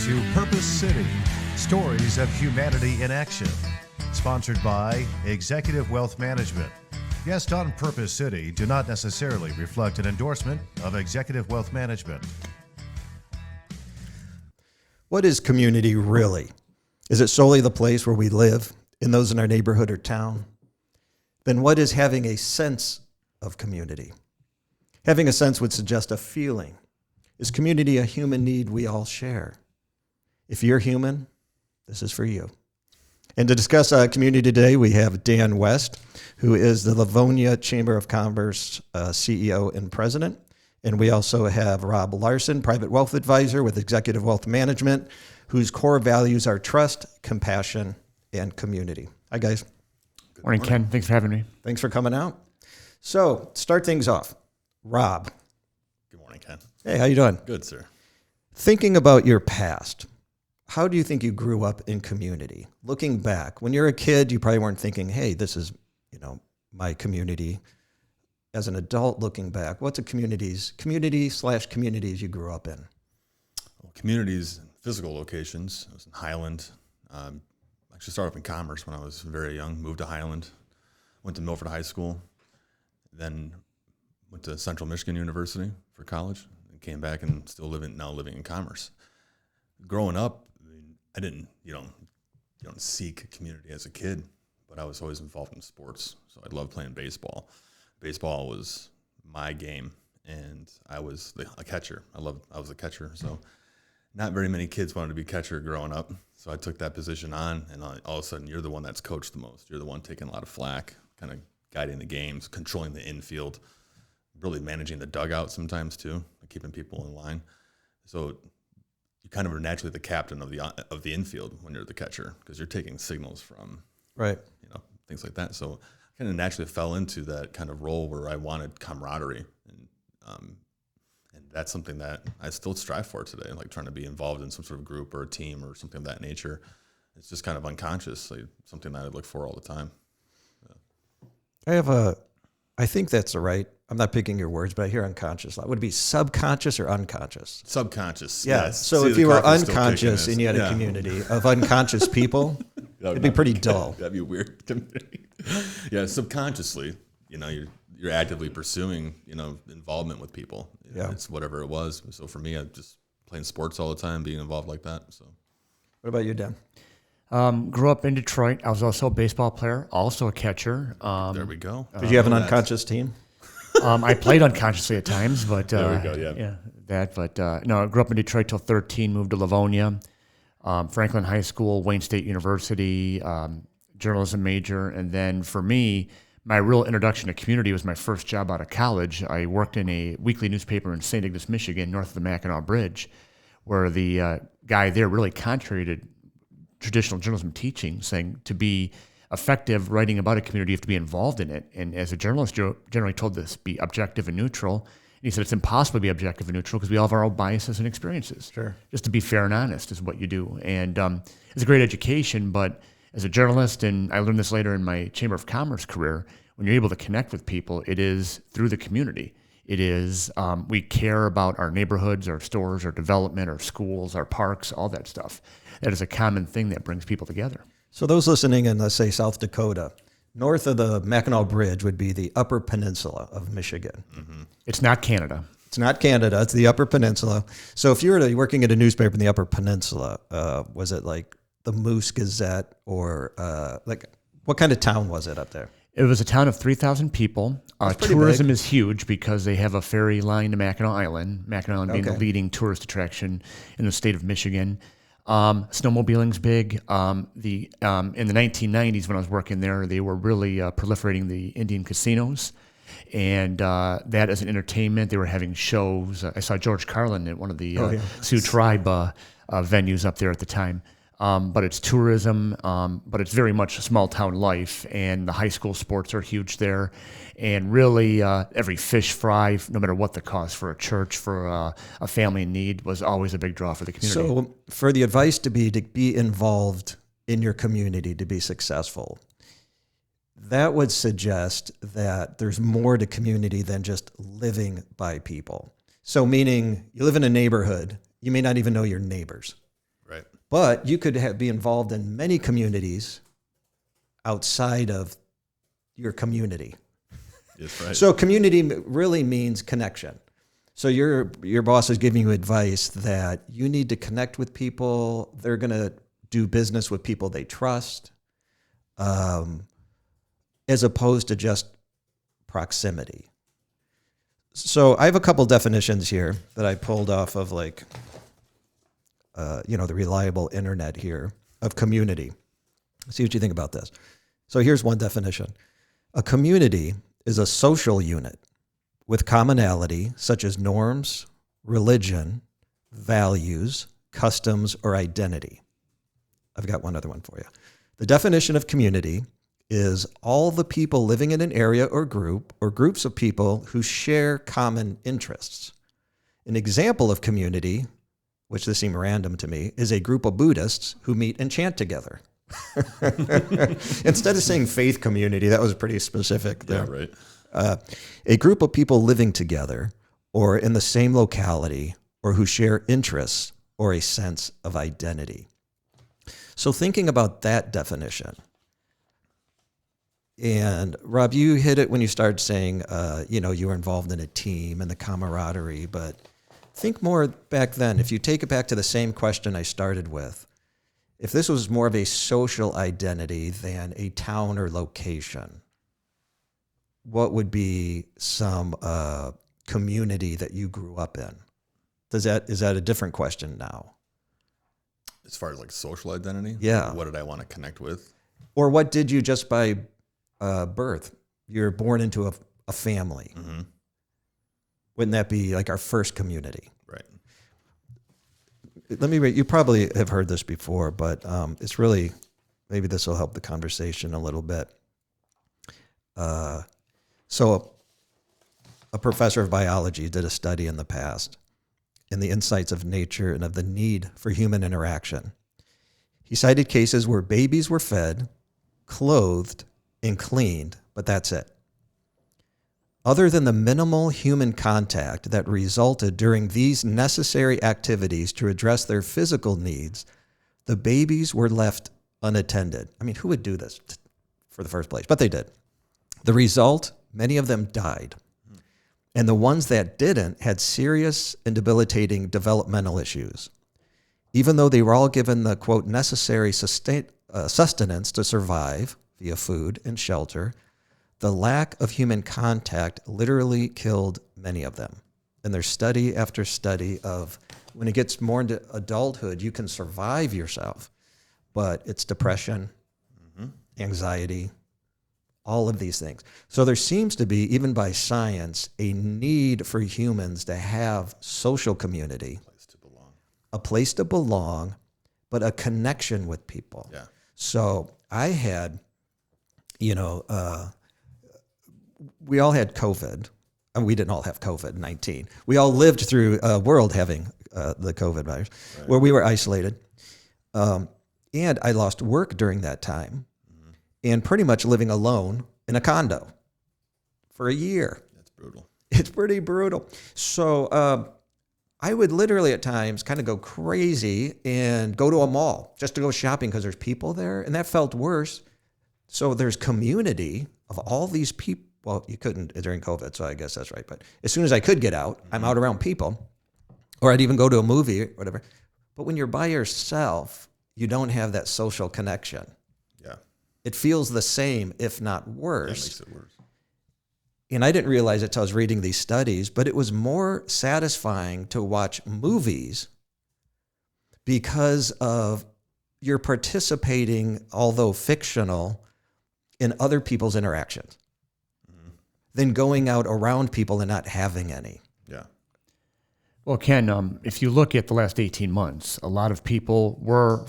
to Purpose City, Stories of Humanity in Action, sponsored by Executive Wealth Management. Guests on Purpose City do not necessarily reflect an endorsement of Executive Wealth Management. What is community really? Is it solely the place where we live and those in our neighborhood or town? Then what is having a sense of community? Having a sense would suggest a feeling. Is community a human need we all share? If you're human, this is for you. And to discuss community today, we have Dan West, who is the Livonia Chamber of Commerce CEO and president. And we also have Rob Larsen, private wealth advisor with Executive Wealth Management, whose core values are trust, compassion, and community. Hi, guys. Good morning, Ken. Thanks for having me. Thanks for coming out. So, start things off. Rob. Good morning, Ken. Hey, how you doing? Good, sir. Thinking about your past, how do you think you grew up in community? Looking back, when you're a kid, you probably weren't thinking, hey, this is, my community. As an adult looking back, what's a community/communities you grew up in? Well, communities, physical locations. I was in Highland. Actually started up in Commerce when I was very young, moved to Highland, went to Milford High School, then went to Central Michigan University for college, and came back and now living in Commerce. Growing up, I didn't, you don't seek community as a kid, but I was always involved in sports. So I loved playing baseball. Baseball was my game, and I was a catcher. I was a catcher. So not very many kids wanted to be catcher growing up. So I took that position on, and all of a sudden you're the one that's coached the most. You're the one taking a lot of flack, kind of guiding the games, controlling the infield, really managing the dugout sometimes too, keeping people in line. So you kind of are naturally the captain of the infield when you're the catcher, because you're taking signals from things like that. So I kind of naturally fell into that kind of role where I wanted camaraderie, and that's something that I still strive for today, like trying to be involved in some sort of group or a team or something of that nature. It's just kind of unconscious, like something that I look for all the time. I think that's right. I'm not picking your words, but I hear unconscious. Would it be subconscious or unconscious? Subconscious. Yeah. Yes. So if you were unconscious and you had a community of unconscious people, it'd be pretty dull. That'd be a weird community. Yeah. Subconsciously, you're actively pursuing, involvement with people. It's whatever it was. So for me, I just playing sports all the time, being involved like that. So. What about you, Dan? Grew up in Detroit. I was also a baseball player, also a catcher. There we go. Did you have an unconscious team? I played unconsciously at times, but there we go. I grew up in Detroit till 13. Moved to Livonia, Franklin High School, Wayne State University, journalism major, and then for me, my real introduction to community was my first job out of college. I worked in a weekly newspaper in St. Ignace, Michigan, north of the Mackinac Bridge, where the guy there, really contrary to traditional journalism teaching, saying to be effective writing about a community, you have to be involved in it. And as a journalist, you're generally told this, be objective and neutral. And he said it's impossible to be objective and neutral because we all have our own biases and experiences. Sure. Just to be fair and honest is what you do. And it's a great education, but as a journalist, and I learned this later in my Chamber of Commerce career, when you're able to connect with people, it is through the community. It is, we care about our neighborhoods, our stores, our development, our schools, our parks, all that stuff. That is a common thing that brings people together. So those listening in, let's say, South Dakota, north of the Mackinac Bridge would be the Upper Peninsula of Michigan. Mm-hmm. It's not Canada. It's not Canada. It's the Upper Peninsula. So if you were working at a newspaper in the Upper Peninsula, was it like the Moose Gazette or what kind of town was it up there? It was a town of 3,000 people. Tourism big. is huge because they have a ferry line to Mackinac Island, Mackinac Island being the leading tourist attraction in the state of Michigan. Snowmobiling's big. In the 1990s when I was working there, they were really proliferating the Indian casinos. And that as an entertainment, they were having shows. I saw George Carlin at one of the Sioux Tribe venues up there at the time. But it's tourism, but it's very much a small town life, and the high school sports are huge there. And really, every fish fry, no matter what the cost for a church, for a family in need, was always a big draw for the community. So for the advice to be involved in your community to be successful, that would suggest that there's more to community than just living by people. So meaning you live in a neighborhood, you may not even know your neighbors. Right. But you could be involved in many communities outside of your community. Yes, right. So community really means connection. So your boss is giving you advice that you need to connect with people. They're going to do business with people they trust, as opposed to just proximity. So I have a couple definitions here that I pulled off of the reliable internet here of community. See what you think about this. So here's one definition. A community is a social unit with commonality such as norms, religion, values, customs, or identity. I've got one other one for you. The definition of community is all the people living in an area or group or groups of people who share common interests. An example of community, which this seemed random to me, is a group of Buddhists who meet and chant together. Instead of saying faith community, that was pretty specific there. Yeah, right. A group of people living together or in the same locality or who share interests or a sense of identity. So thinking about that definition, and Rob, you hit it when you started saying, you were involved in a team and the camaraderie, but think more back then. If you take it back to the same question I started with, if this was more of a social identity than a town or location, what would be some community that you grew up in? Is that a different question now? As far as like social identity? Yeah. What did I want to connect with? Or what did you just by birth? You're born into a family. Mm-hmm. Wouldn't that be like our first community? Right. Let me read. You probably have heard this before, but it's really, maybe this will help the conversation a little bit. So a professor of biology did a study in the past in the insights of nature and of the need for human interaction. He cited cases where babies were fed, clothed, and cleaned, but that's it. Other than the minimal human contact that resulted during these necessary activities to address their physical needs, the babies were left unattended. I mean, who would do this for the first place? But they did. The result, many of them died. And the ones that didn't had serious and debilitating developmental issues. Even though they were all given the, quote, necessary sustenance to survive via food and shelter, the lack of human contact literally killed many of them. And there's study after study of when it gets more into adulthood, you can survive yourself, but it's depression, anxiety, all of these things. So there seems to be, even by science, a need for humans to have social community, a place to belong, but a connection with people. Yeah. So I had, we all had COVID. We didn't all have COVID-19. We all lived through a world having the COVID virus, right, where we were isolated. And I lost work during that time, and pretty much living alone in a condo for a year. That's brutal. It's pretty brutal. So I would literally at times kind of go crazy and go to a mall just to go shopping because there's people there, and that felt worse. So there's community of all these people. Well, you couldn't during COVID, so I guess that's right. But as soon as I could get out, I'm out around people, or I'd even go to a movie or whatever. But when you're by yourself, you don't have that social connection. Yeah. It feels the same, if not worse. That makes it worse. And I didn't realize it until I was reading these studies, but it was more satisfying to watch movies because of you're participating, although fictional, in other people's interactions than going out around people and not having any. Yeah. Well, Ken, if you look at the last 18 months, a lot of people were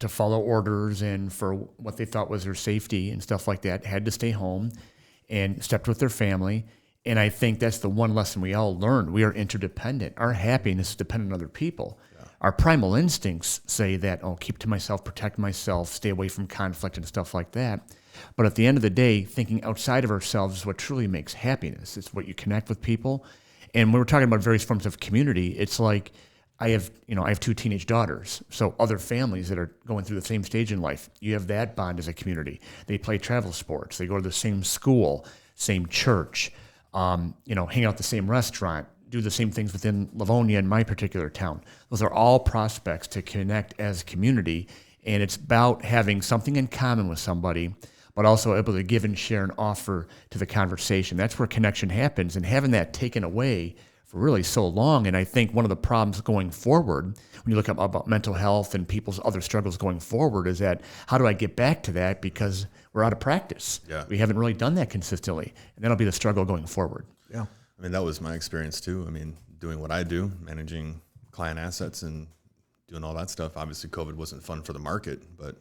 to follow orders and for what they thought was their safety and stuff like that, had to stay home and stepped with their family. And I think that's the one lesson we all learned. We are interdependent. Our happiness is dependent on other people. Yeah. Our primal instincts say that, keep to myself, protect myself, stay away from conflict and stuff like that. But at the end of the day, thinking outside of ourselves is what truly makes happiness. It's what you connect with people. And when we're talking about various forms of community, it's like I have 2 teenage daughters, so other families that are going through the same stage in life. You have that bond as a community. They play travel sports. They go to the same school, same church, hang out at the same restaurant, do the same things within Livonia in my particular town. Those are all prospects to connect as a community, and it's about having something in common with somebody, but also able to give and share and offer to the conversation. That's where connection happens, and having that taken away for really so long. And I think one of the problems going forward, when you look up about mental health and people's other struggles going forward, is that how do I get back to that? Because we're out of practice. Yeah. We haven't really done that consistently. And that'll be the struggle going forward. Yeah. I mean, that was my experience too. I mean, doing what I do, managing client assets and doing all that stuff. Obviously, COVID wasn't fun for the market, but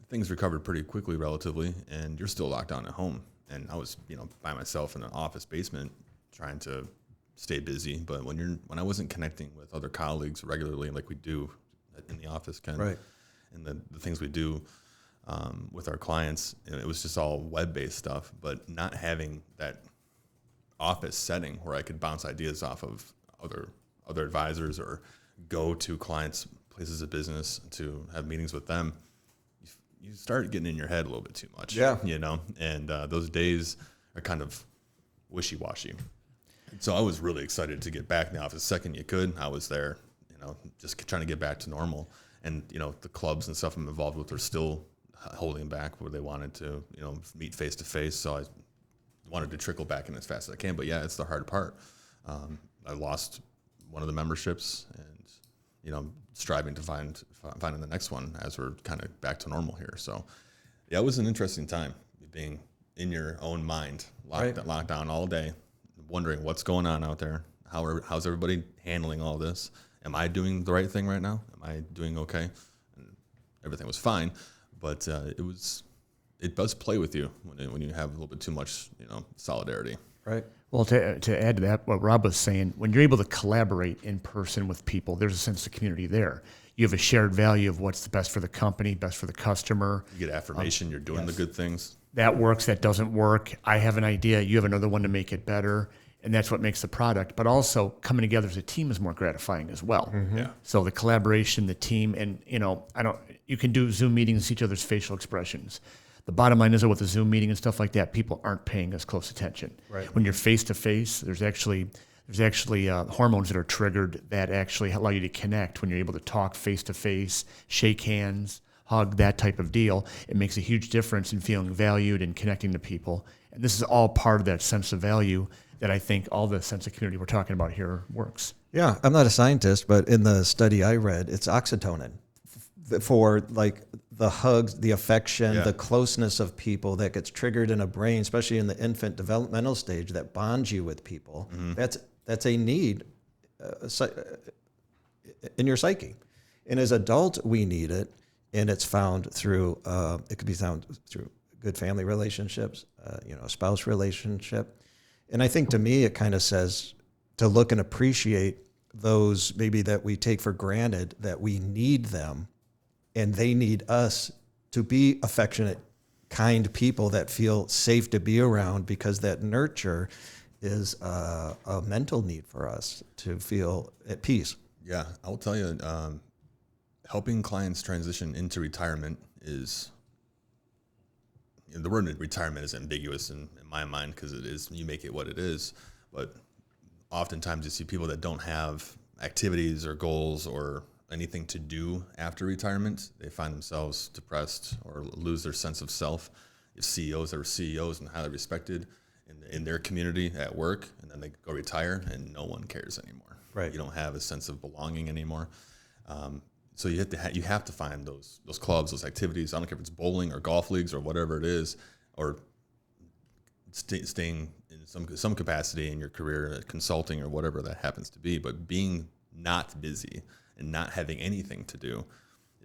things recovered pretty quickly relatively, and you're still locked down at home. And I was, by myself in an office basement trying to stay busy. But when I wasn't connecting with other colleagues regularly, like we do in the office, Ken, Right. and the things we do with our clients, it was just all web-based stuff. But not having that office setting where I could bounce ideas off of other advisors or go to clients' places of business to have meetings with them, you start getting in your head a little bit too much. Yeah. And those days are kind of wishy-washy. So I was really excited to get back in the office. The second you could, I was there, just trying to get back to normal. And, the clubs and stuff I'm involved with are still holding back where they wanted to, meet face-to-face. So I wanted to trickle back in as fast as I can. But, yeah, it's the hard part. I lost one of the memberships and, striving to finding the next one as we're kind of back to normal here. So, yeah, it was an interesting time being in your own mind, locked down all day, wondering what's going on out there. How's everybody handling all this? Am I doing the right thing right now? Am I doing okay? And everything was fine, but it does play with you when you have a little bit too much, solidarity. Right. Well, to add to that, what Rob was saying, when you're able to collaborate in person with people, there's a sense of community there. You have a shared value of what's the best for the company, best for the customer. You get affirmation you're doing the good things. That works, that doesn't work. I have an idea, you have another one to make it better, and that's what makes the product. But also, coming together as a team is more gratifying as well. Mm-hmm. Yeah. So the collaboration, the team, and you can do Zoom meetings, see each other's facial expressions. The bottom line is that with the Zoom meeting and stuff like that, people aren't paying as close attention. Right. When you're face to face, there's actually hormones that are triggered that actually allow you to connect. When you're able to talk face to face, shake hands, hug, that type of deal, it makes a huge difference in feeling valued and connecting to people. And this is all part of that sense of value that I think all the sense of community we're talking about here works. Yeah, I'm not a scientist, but in the study I read, it's oxytocin for like the hugs, the affection, the closeness of people that gets triggered in a brain, especially in the infant developmental stage, that bonds you with people. Mm-hmm. That's a need in your psyche. And as adults, we need it, and it's found through, it could be found through good family relationships, a spouse relationship. And I think to me, it kind of says to look and appreciate those maybe that we take for granted, that we need them and they need us to be affectionate, kind people that feel safe to be around, because that nurture is a mental need for us to feel at peace. Yeah, I'll tell you, helping clients transition into retirement is, the word retirement is ambiguous in my mind, because it is, you make it what it is. But oftentimes you see people that don't have activities or goals or anything to do after retirement. They find themselves depressed or lose their sense of self. You have CEOs that are CEOs and highly respected in their community at work, and then they go retire and no one cares anymore. Right. You don't have a sense of belonging anymore. So you have to find those clubs, those activities. I don't care if it's bowling or golf leagues or whatever it is, or staying in some capacity in your career, consulting or whatever that happens to be. But being not busy and not having anything to do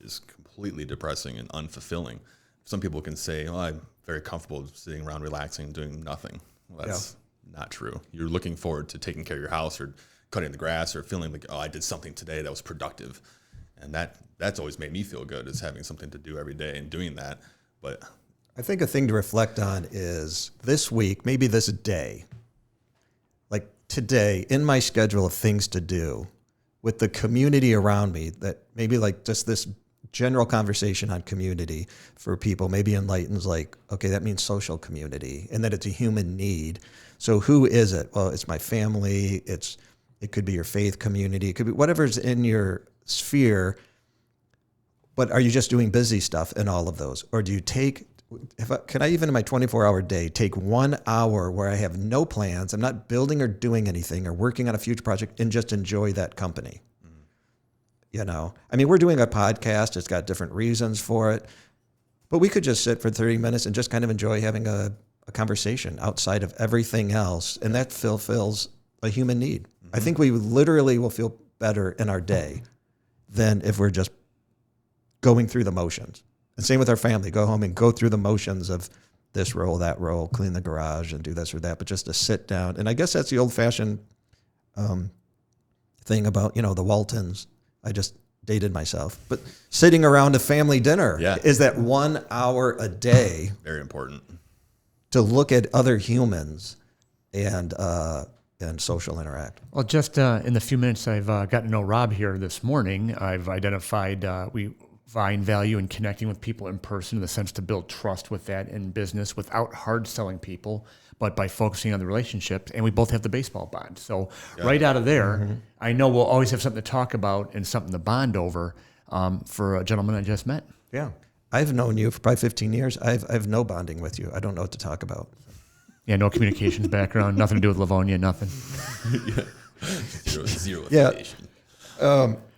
is completely depressing and unfulfilling. Some people can say, "Oh, I'm very comfortable sitting around relaxing and doing nothing." Well, that's not true. You're looking forward to taking care of your house or cutting the grass or feeling like, "Oh, I did something today that was productive." And that's always made me feel good, is having something to do every day and doing that. But I think a thing to reflect on is this week, maybe this day, like today, in my schedule of things to do, with the community around me, that maybe like just this general conversation on community for people maybe enlightens like, okay, that means social community and that it's a human need. So who is it? Well, it's my family. It could be your faith community. It could be whatever's in your sphere. But are you just doing busy stuff in all of those? Or do you can I even in my 24-hour day take 1 hour where I have no plans, I'm not building or doing anything or working on a future project, and just enjoy that company? You know, I mean, we're doing a podcast. It's got different reasons for it, but we could just sit for 30 minutes and just kind of enjoy having a conversation outside of everything else. And that fulfills a human need. I think we literally will feel better in our day than if we're just going through the motions. And same with our family, go home and go through the motions of this role, that role, clean the garage and do this or that, but just to sit down. And I guess that's the old fashioned thing about, the Waltons. I just dated myself, but sitting around a family dinner is that 1 hour a day. Very important. To look at other humans and social interact. Well, just in the few minutes I've gotten to know Rob here this morning, I've identified we find value in connecting with people in person in the sense to build trust with that in business without hard selling people, but by focusing on the relationships. And we both have the baseball bond. So right out of there, I know we'll always have something to talk about and something to bond over for a gentleman I just met. Yeah. I've known you for probably 15 years. I've no bonding with you. I don't know what to talk about. Yeah, no communications background, nothing to do with Livonia, nothing. Zero affiliation.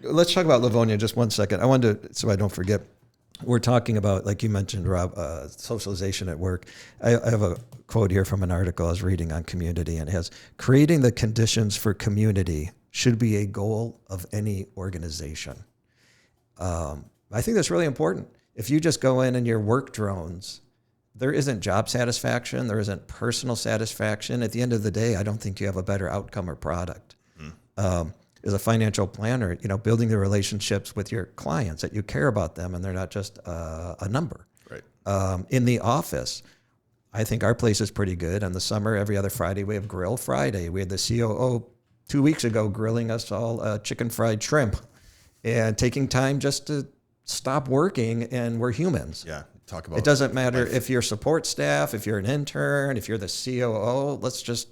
Let's talk about Livonia just 1 second. I wanted to, so I don't forget, we're talking about, like you mentioned, Rob, socialization at work. I have a quote here from an article I was reading on community, and it has, creating the conditions for community should be a goal of any organization. I think that's really important. If you just go in and your work drones, there isn't job satisfaction, there isn't personal satisfaction. At the end of the day, I don't think you have a better outcome or product. As a financial planner, building the relationships with your clients, that you care about them and they're not just a number. Right. In the office, I think our place is pretty good. In the summer, every other Friday, we have Grill Friday. We had the COO 2 weeks ago grilling us all chicken fried shrimp and taking time just to stop working, and we're humans. Yeah. Talk about it. Doesn't matter if you're support staff, if you're an intern, if you're the COO, let's just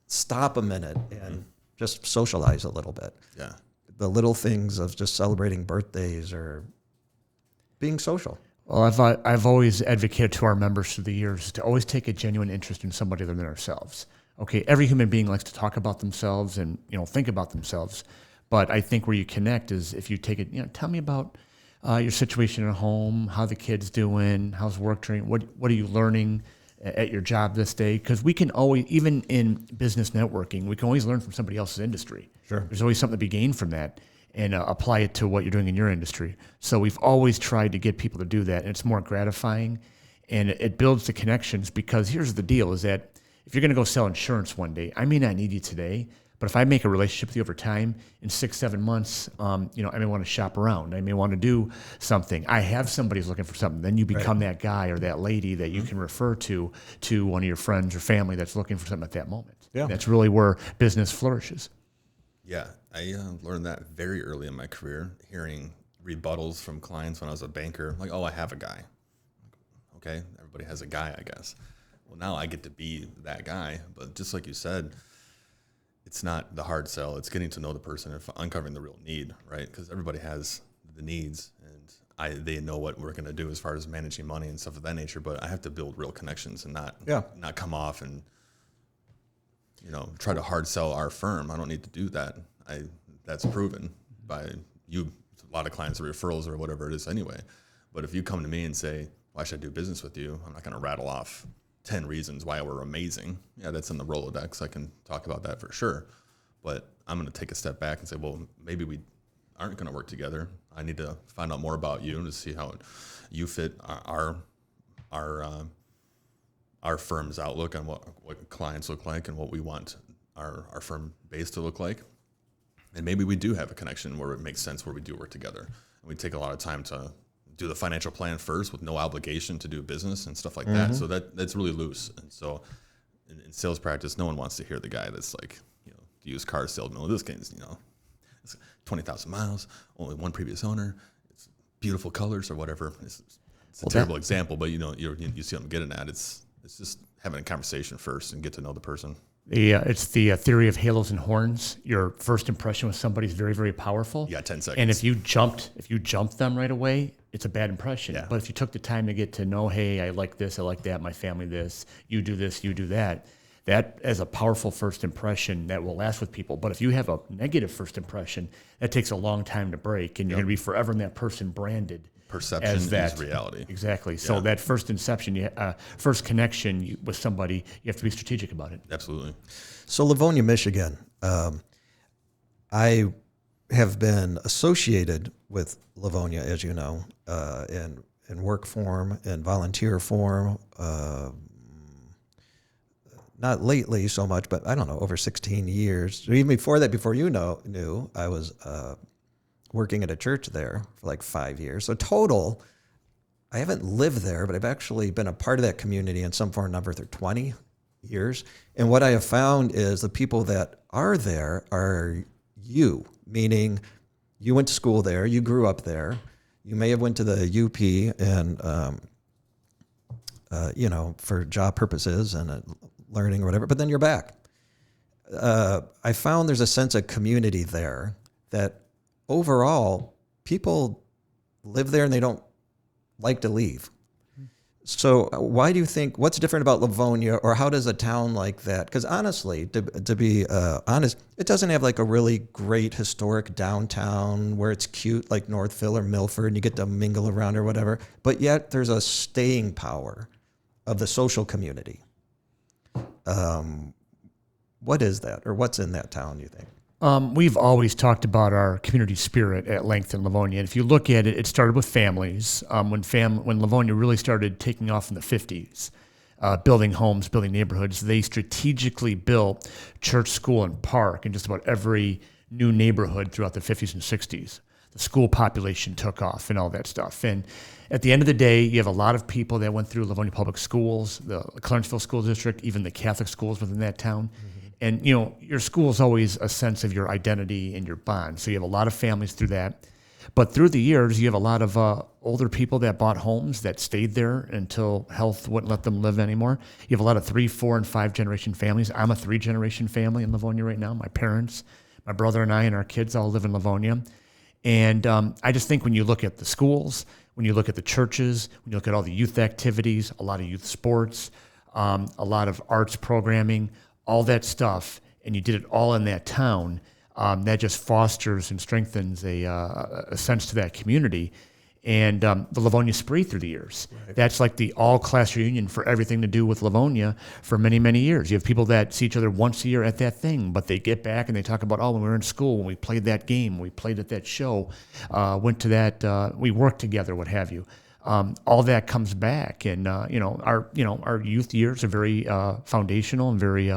stop a minute and just socialize a little bit. Yeah. The little things of just celebrating birthdays or being social. Well, I've always advocated to our members through the years to always take a genuine interest in somebody other than ourselves. Okay, every human being likes to talk about themselves and think about themselves, but I think where you connect is if you take it. Tell me about your situation at home, how the kid's doing, how's work training, what are you learning at your job this day? Because we can always, even in business networking, we can always learn from somebody else's industry. Sure. There's always something to be gained from that, and apply it to what you're doing in your industry. So we've always tried to get people to do that, and it's more gratifying, and it builds the connections, because here's the deal, is that if you're going to go sell insurance one day, I may not need you today, but if I make a relationship with you over time, in 6-7 months, I may want to shop around. I may want to do something. I have somebody who's looking for something. Then you become that guy or that lady that you can refer to one of your friends or family that's looking for something at that moment. Yeah. That's really where business flourishes. Yeah, I learned that very early in my career, hearing rebuttals from clients when I was a banker, like, oh, I have a guy. Okay, everybody has a guy, I guess. Well, now I get to be that guy. But just like you said, it's not the hard sell. It's getting to know the person and uncovering the real need, right? Because everybody has the needs, and they know what we're going to do as far as managing money and stuff of that nature. But I have to build real connections and not come off and try to hard sell our firm. I don't need to do that. That's proven by you. A lot of clients are referrals or whatever it is anyway. But if you come to me and say, why should I do business with you? I'm not going to rattle off 10 reasons why we're amazing. Yeah, that's in the Rolodex. I can talk about that for sure. But I'm going to take a step back and say, well, maybe we aren't going to work together. I need to find out more about you and to see how you fit our firm's outlook on what clients look like and what we want our firm base to look like. And maybe we do have a connection where it makes sense where we do work together. And we take a lot of time to do the financial plan first with no obligation to do business and stuff like that. So that's really loose. And so in sales practice, no one wants to hear the guy that's like, the used car salesman. Well, this guy's, It's 20,000 miles, only one previous owner. It's beautiful colors or whatever. It's a terrible example, but you see what I'm getting at. It's just having a conversation first and get to know the person. It's the theory of halos and horns. Your first impression with somebody is very, very powerful. Yeah, 10 seconds. And if you jumped them right away, it's a bad impression. Yeah. But if you took the time to get to know, hey, I like this, I like that, my family this, you do this, you do that, that is a powerful first impression that will last with people. But if you have a negative first impression, that takes a long time to break, and you're going to be forever in that person branded. Perception as that. is reality. Exactly. So that first inception, first connection with somebody, you have to be strategic about it. Absolutely. So Livonia, Michigan, I have been associated with Livonia, as you know, in work form and volunteer form. Not lately so much, but I don't know, over 16 years. Even before that, before you knew, I was working at a church there for like 5 years. So total, I haven't lived there, but I've actually been a part of that community in some form or another for 20 years. And what I have found is the people that are there are you, meaning you went to school there, you grew up there, you may have went to the UP and, for job purposes and learning or whatever, but then you're back. I found there's a sense of community there that overall, people live there and they don't like to leave. So why do you think, what's different about Livonia, or how does a town like that, because honestly, to be honest, it doesn't have like a really great historic downtown where it's cute like Northville or Milford and you get to mingle around or whatever, but yet there's a staying power of the social community. What is that, or what's in that town, you think? We've always talked about our community spirit at length in Livonia. And if you look at it, it started with families. When Livonia really started taking off in the 50s, building homes, building neighborhoods, they strategically built church, school, and park in just about every new neighborhood throughout the 50s and 60s. The school population took off and all that stuff. And at the end of the day, you have a lot of people that went through Livonia Public Schools, the Clarenceville School District, even the Catholic schools within that town. Mm-hmm. And, your school is always a sense of your identity and your bond. So you have a lot of families through that. But through the years, you have a lot of older people that bought homes that stayed there until health wouldn't let them live anymore. You have a lot of 3, 4, and 5 generation families. I'm a 3-generation family in Livonia right now. My parents, my brother and I and our kids all live in Livonia. And I just think when you look at the schools, when you look at the churches, when you look at all the youth activities, a lot of youth sports, a lot of arts programming, all that stuff, and you did it all in that town, that just fosters and strengthens a sense to that community. And the Livonia Spree through the years. Right. That's like the all-class reunion for everything to do with Livonia for many, many years. You have people that see each other once a year at that thing, but they get back and they talk about, when we were in school, when we played that game, we played at that show, went to that, we worked together, what have you. All that comes back, and our youth years are very foundational and very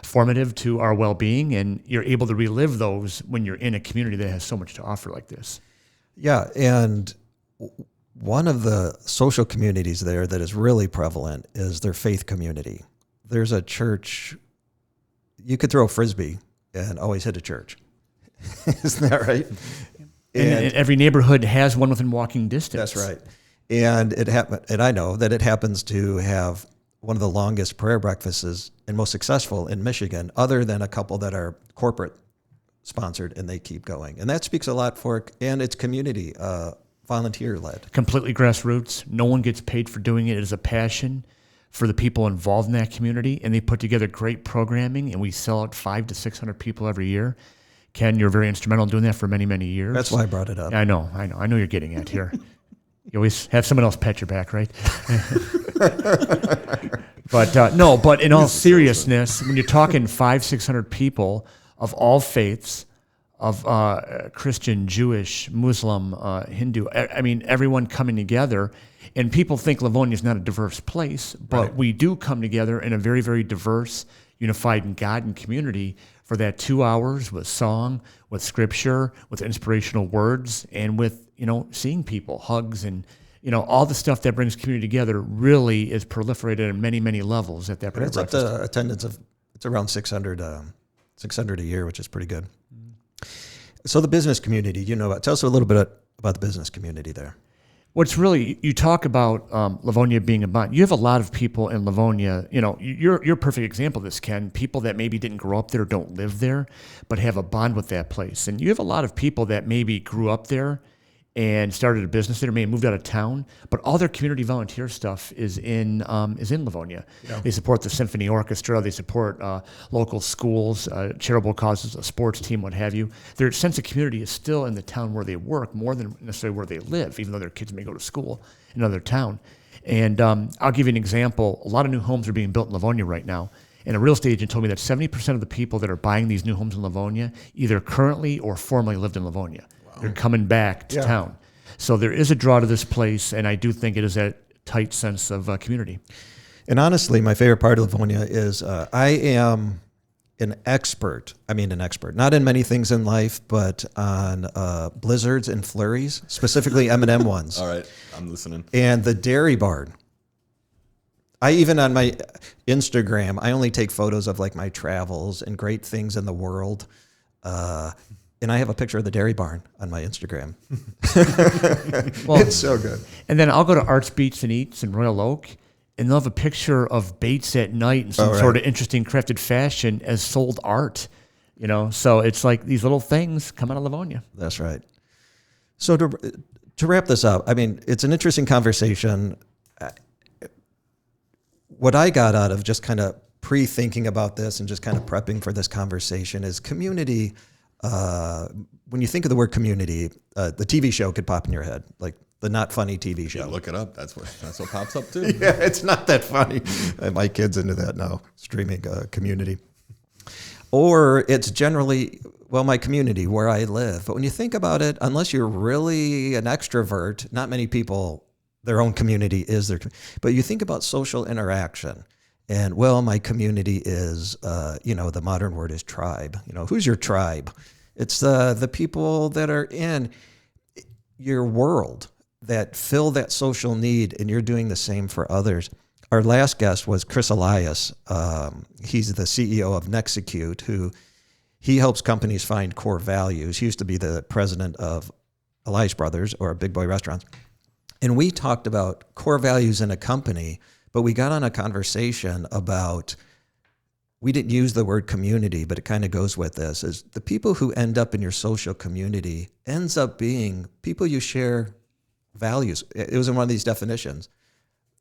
formative to our well-being, and you're able to relive those when you're in a community that has so much to offer like this. Yeah, and one of the social communities there that is really prevalent is their faith community. There's a church, you could throw a Frisbee and always hit a church. Isn't that right? And every neighborhood has one within walking distance. That's right. And and I know that it happens to have one of the longest prayer breakfasts and most successful in Michigan, other than a couple that are corporate sponsored and they keep going. And that speaks a lot for, and it's community, volunteer led. Completely grassroots. No one gets paid for doing it. It is a passion for the people involved in that community, and they put together great programming, and we sell out 500 to 600 people every year. Ken, you're very instrumental in doing that for many, many years. That's why I brought it up. I know you're getting at here. You always have someone else pat your back, right? But in all seriousness, when you're talking 500-600 people of all faiths, of Christian, Jewish, Muslim, Hindu, I mean, everyone coming together, and people think Livonia is not a diverse place, but right. We do come together in a very, very diverse, unified in God and community for that 2 hours with song, with scripture, with inspirational words, and with, seeing people, hugs, and, all the stuff that brings community together really is proliferated on many, many levels at that prayer breakfast. It's up to attendance of, it's around 600 a year, which is pretty good. So the business community, tell us a little bit about the business community there. What's really, you talk about Livonia being a bond. You have a lot of people in Livonia, you're a perfect example of this, Ken. People that maybe didn't grow up there, don't live there, but have a bond with that place. And you have a lot of people that maybe grew up there and started a business there, maybe moved out of town, but all their community volunteer stuff is in Livonia. Yeah. They support the symphony orchestra, they support local schools, charitable causes, a sports team, what have you. Their sense of community is still in the town where they work more than necessarily where they live, even though their kids may go to school in another town. And I'll give you an example. A lot of new homes are being built in Livonia right now. And a real estate agent told me that 70% of the people that are buying these new homes in Livonia either currently or formerly lived in Livonia. They're coming back to town. So there is a draw to this place, and I do think it is that tight sense of community. And honestly, my favorite part of Livonia is I am an expert, not in many things in life, but on blizzards and flurries, specifically M&M ones. All right, I'm listening. And the Dairy Barn. I even on my Instagram, I only take photos of like my travels and great things in the world. And I have a picture of the Dairy Barn on my Instagram. Well, it's so good. And then I'll go to Arts Beats and Eats in Royal Oak, and they'll have a picture of Bates at night in some sort of interesting crafted fashion as sold art. So it's like these little things come out of Livonia. That's right. So to wrap this up, it's an interesting conversation. What I got out of just kind of pre-thinking about this and just kind of prepping for this conversation is community. When you think of the word community, the TV show could pop in your head, like the not funny TV show. Yeah, look it up. That's what pops up too. Yeah, it's not that funny. My kid's into that now, streaming Community. Or it's generally, my community, where I live. But when you think about it, unless you're really an extrovert, not many people, their own community is their community. But you think about social interaction. And, my community is, the modern word is tribe. Who's your tribe? It's the people that are in your world that fill that social need, and you're doing the same for others. Our last guest was Chris Elias. He's the CEO of Nexecute, he helps companies find core values. He used to be the president of Elias Brothers, or Big Boy Restaurants. And we talked about core values in a company, but we got on a conversation about, we didn't use the word community, but it kind of goes with this, is the people who end up in your social community ends up being people you share values. It was in one of these definitions.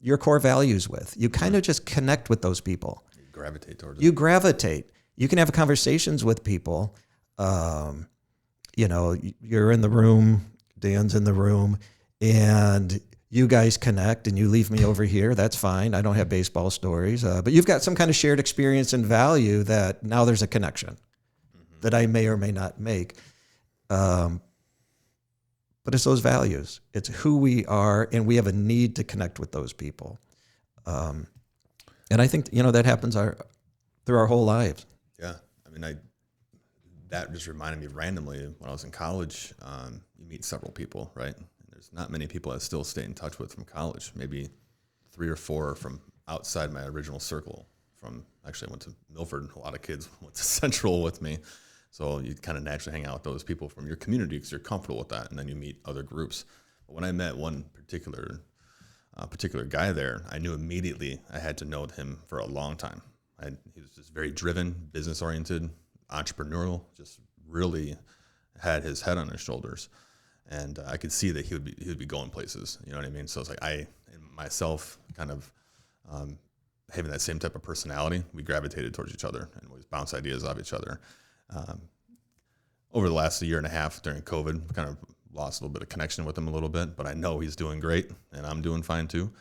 Your core values with. You kind of just connect with those people. You gravitate towards it. You gravitate. You can have conversations with people. You're in the room, Dan's in the room, and you guys connect and you leave me over here. That's fine. I don't have baseball stories, but you've got some kind of shared experience and value that now there's a connection that I may or may not make. But it's those values. It's who we are, and we have a need to connect with those people. And I think, that happens through our whole lives. Yeah. That just reminded me randomly when I was in college, you meet several people, right? There's not many people I still stay in touch with from college, maybe 3 or 4 from outside my original circle. Actually, I went to Milford, a lot of kids went to Central with me. So you kind of naturally hang out with those people from your community because you're comfortable with that, and then you meet other groups. But when I met one particular guy there, I knew immediately I had to know him for a long time. He was just very driven, business-oriented, entrepreneurial, just really had his head on his shoulders. And I could see that he would be going places, you know what I mean? So it's like I and myself kind of having that same type of personality, we gravitated towards each other and we bounce ideas off each other. Over the last year and a half during COVID, kind of lost a little bit of connection with him a little bit, but I know he's doing great and I'm doing fine too.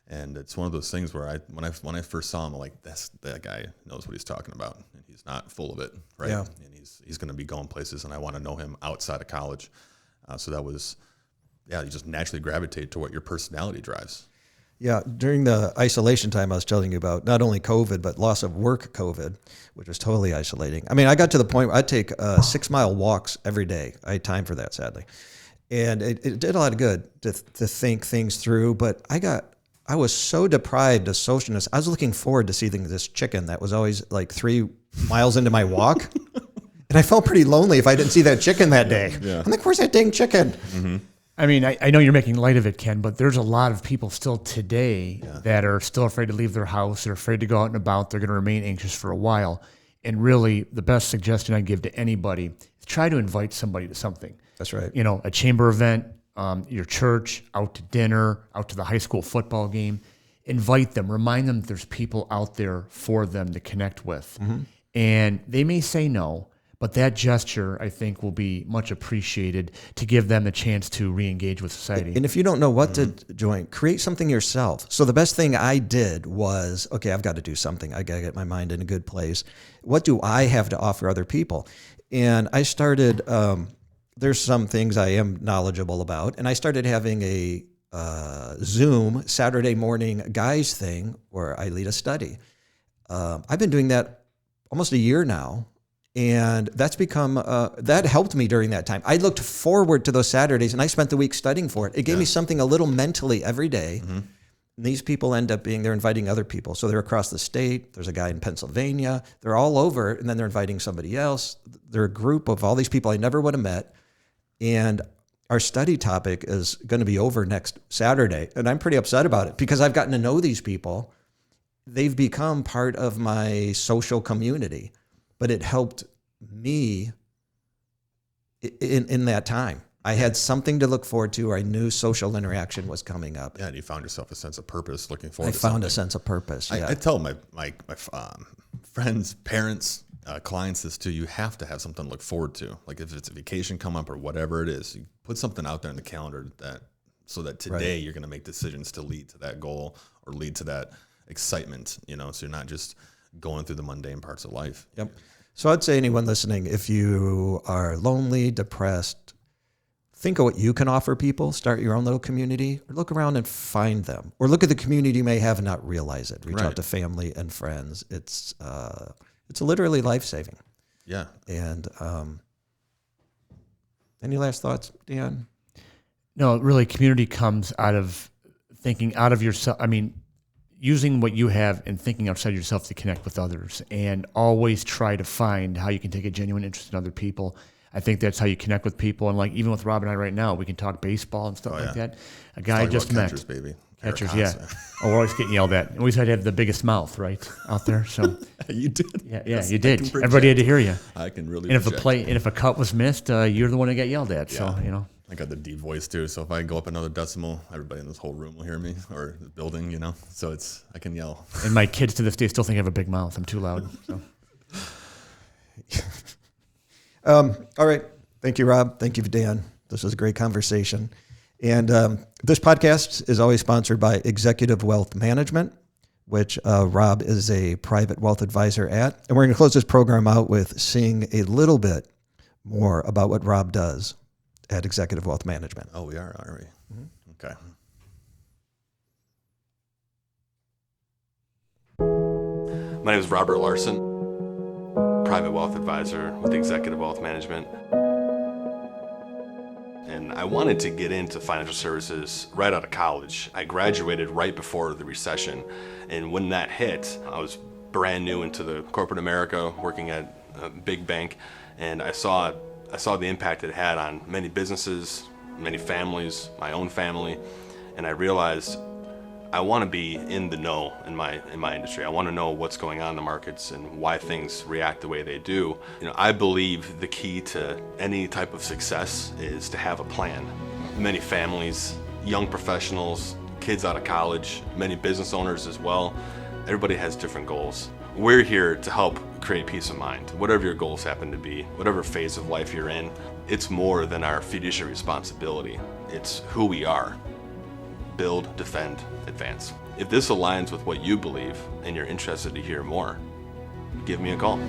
And it's one of those things where when I first saw him, I'm like, that guy knows what he's talking about, and he's not full of it, right? Yeah. And he's going to be going places, and I want to know him outside of college. So that was, you just naturally gravitate to what your personality drives. Yeah, during the isolation time I was telling you about, not only COVID, but loss of work COVID, which was totally isolating. I got to the point where I'd take 6-mile walks every day. I had time for that, sadly. And it did a lot of good to think things through, but I was so deprived of socialness. I was looking forward to seeing this chicken that was always like 3 miles into my walk. And I felt pretty lonely if I didn't see that chicken that day. Yeah. I'm like, where's that dang chicken? Mm-hmm. I mean, I know you're making light of it, Ken, but there's a lot of people still today that are still afraid to leave their house. They're afraid to go out and about. They're going to remain anxious for a while. And really, the best suggestion I'd give to anybody is try to invite somebody to something. That's right. You know, a chamber event, your church, out to dinner, out to the high school football game. Invite them. Remind them that there's people out there for them to connect with. Mm-hmm. And they may say no, but that gesture, I think, will be much appreciated to give them the chance to re-engage with society. And if you don't know what to join, create something yourself. So the best thing I did was, okay, I've got to do something. I got to get my mind in a good place. What do I have to offer other people? And I started, there's some things I am knowledgeable about, and I started having a Zoom Saturday morning guys thing where I lead a study. I've been doing that almost a year now. And that's become, that helped me during that time. I looked forward to those Saturdays, and I spent the week studying for it. It gave me something a little mentally every day. Mm-hmm. And these people end up they're inviting other people. So they're across the state. There's a guy in Pennsylvania. They're all over, and then they're inviting somebody else. They're a group of all these people I never would have met. And our study topic is going to be over next Saturday. And I'm pretty upset about it because I've gotten to know these people. They've become part of my social community. But it helped me in that time. I had something to look forward to, or I knew social interaction was coming up. Yeah, and you found yourself a sense of purpose, looking forward to something. I found something. a sense of purpose, yeah. I tell my friends, parents, clients this too. You have to have something to look forward to. Like if it's a vacation come up or whatever it is, you put something out there in the calendar so that today you're going to make decisions to lead to that goal or lead to that excitement, so you're not just going through the mundane parts of life. Yep. So I'd say anyone listening, if you are lonely, depressed, think of what you can offer people, start your own little community, or look around and find them. Or look at the community you may have and not realize it. Reach out to family and friends. It's literally life-saving. Yeah. And any last thoughts, Dan? No, really, community comes out of thinking out of yourself. I mean, using what you have and thinking outside yourself to connect with others, and always try to find how you can take a genuine interest in other people. I think that's how you connect with people. And like even with Rob and I right now, we can talk baseball and stuff like that. A guy I just met. Catchers, baby. Catchers, yeah. Oh, we're always getting yelled at. And we always had to have the biggest mouth, right, out there. So you did. Yeah, yes, you did. Everybody had to hear you. I can really. And if a cut was missed, you're the one that got yelled at. Yeah. So I got the deep voice too, so if I go up another decimal, everybody in this whole room will hear me, or the building, So I can yell. And my kids to this day still think I have a big mouth. I'm too loud. So. All right. Thank you, Rob. Thank you, Dan. This was a great conversation. And this podcast is always sponsored by Executive Wealth Management, which Rob is a private wealth advisor at. And we're going to close this program out with seeing a little bit more about what Rob does at Executive Wealth Management. Oh, we are we? Mm-hmm. Okay. My name is Robert Larsen, private wealth advisor with Executive Wealth Management. And I wanted to get into financial services right out of college. I graduated right before the recession. And when that hit, I was brand new into the corporate America, working at a big bank. And I saw the impact it had on many businesses, many families, my own family, and I realized I want to be in the know in my industry. I want to know what's going on in the markets and why things react the way they do. I believe the key to any type of success is to have a plan. Many families, young professionals, kids out of college, many business owners as well, everybody has different goals. We're here to help create peace of mind. Whatever your goals happen to be, whatever phase of life you're in, it's more than our fiduciary responsibility. It's who we are. Build, defend, advance. If this aligns with what you believe and you're interested to hear more, give me a call.